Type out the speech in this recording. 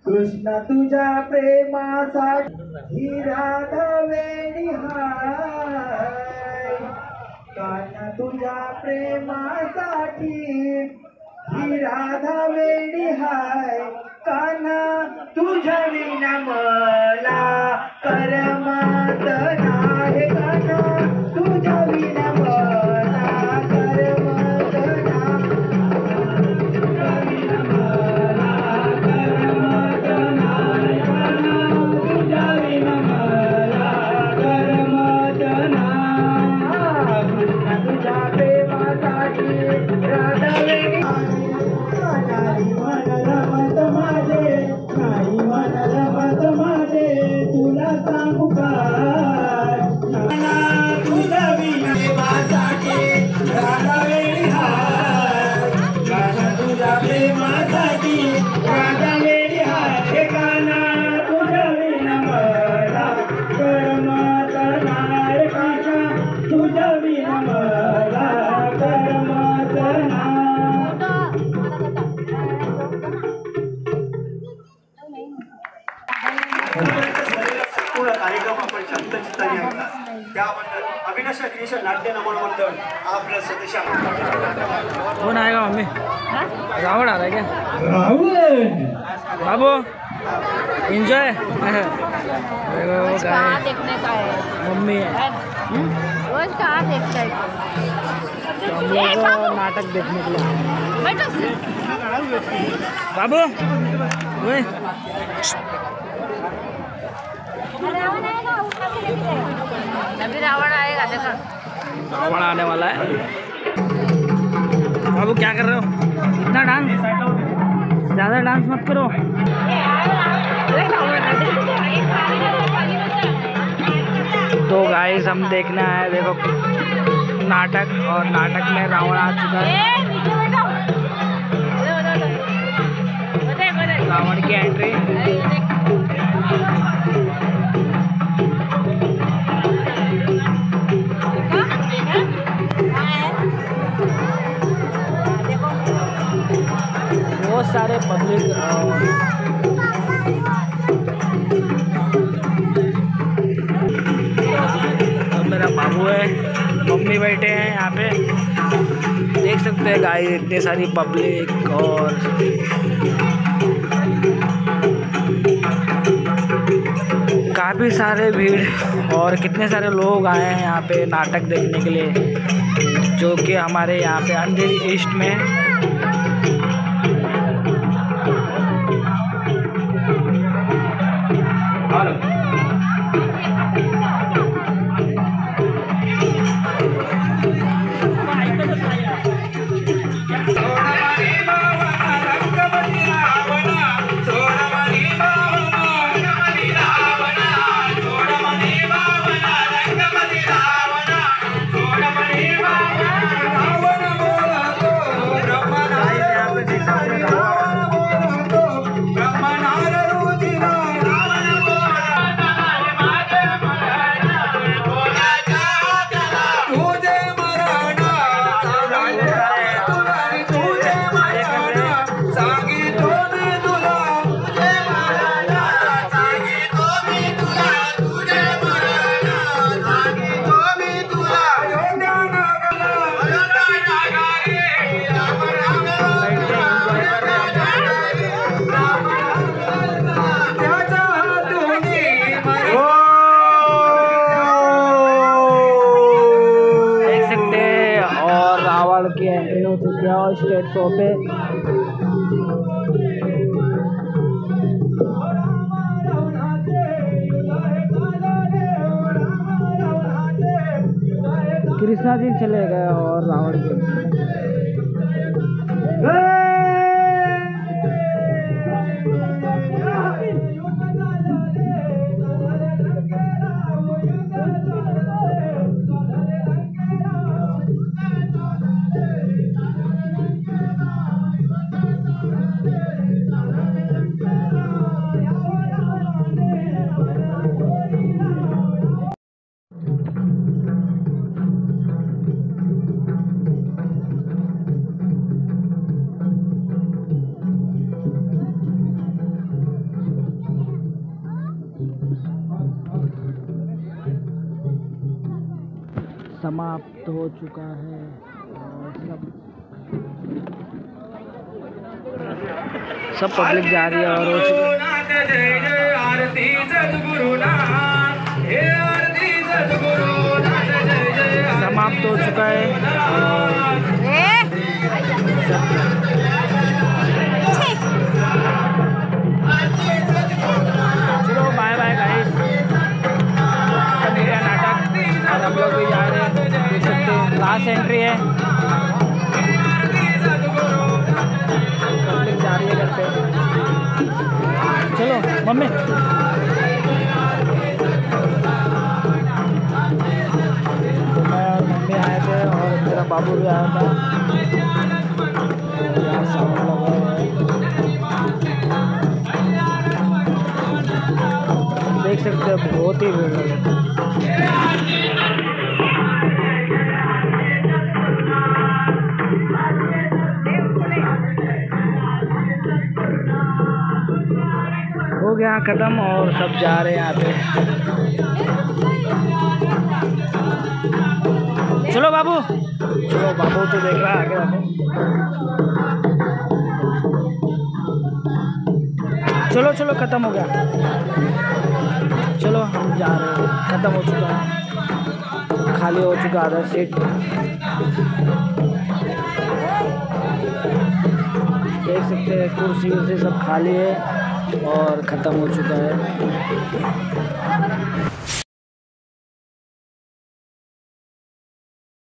कृष्ण तुझ्या प्रेमासाठी राधवे निहाय कान्हा तुझ्या प्रेमासाठी ही राधा वेडी हाय. कान्हा तुझ्या विना मला करमत नाही. कान्हा तुझ्या विना मला करमत नाही. तुला सांगू काय तुझ्या विनासाठी राधा वेडी हाय. कान्हा तुझ्या प्रेमासाठी राधा वेडी हाय. हे कान्हा तुझ्या विना मला करमत नाही. कान्हा तुझ्या विना मला करमत नाही. पूर्ण कार्यक्रम आपण शांतचित्ताने ऐकला त्याबद्दल अविनाश क्रिएशन नाट्य नमन मंडळ आपलं सदस्य कौन आएगा मम्मी? रावण आ रहा है क्या? राहुल बाबू एंजॉय रोज कहाँ देखने का है? मम्मी है रोज कहाँ देखता है? तो हम लोग नाटक देखने के लिए आए हैं। बाबू ओए अभी रावण आएगा देखो। रावण आने वाला है। बाबू क्या कर रहे हो? इतना डांस, ज़्यादा डांस मत करो। तो गाइस हम देखने आए देखो नाटक, और नाटक में रावण आ चुका है। रावण की एंट्री बहुत सारे पब्लिक मेरा बाबू है, मम्मी बैठे हैं यहाँ पे, देख सकते हैं गाइस इतनी सारी पब्लिक और काफ़ी सारे भीड़ और कितने सारे लोग आए हैं यहाँ पे नाटक देखने के लिए, जो कि हमारे यहाँ पे अंधेरी ईस्ट में की एंट्री हो चुकी है और स्टेज शो पे कृष्णा जी चले गए और रावण के समाप्त हो चुका है और सब पब्लिक जा रही है और हो चुकी गुरुनाथ जय जय आरती सद्गुरुनाथ हे आरती सद्गुरुनाथ जय जय समाप्त हो चुका है और चलो बाय बाय गाइस। मेरा नाटक और हम लोग भी जा रहे हैं, देख सकते हैं लास्ट एंट्री है। पब्लिक जा रही है घर पे। चलो मम्मी मैं और मम्मी आए थे और मेरा बाबू भी आया था। यहाँ साउंड लगा हुआ है, देख सकते हैं बहुत ही भीड़ है। हो गया ख़त्म और सब जा रहे हैं यहाँ पे। चलो बाबू, चलो बाबू तो देख रहा है आगे आगे। चलो चलो ख़त्म हो गया, चलो हम जा रहे हैं। ख़त्म हो चुका है, खाली हो चुका आधा सीट। देख सकते हैं कुर्सी वुर्सी सब खाली है और ख़त्म हो चुका है।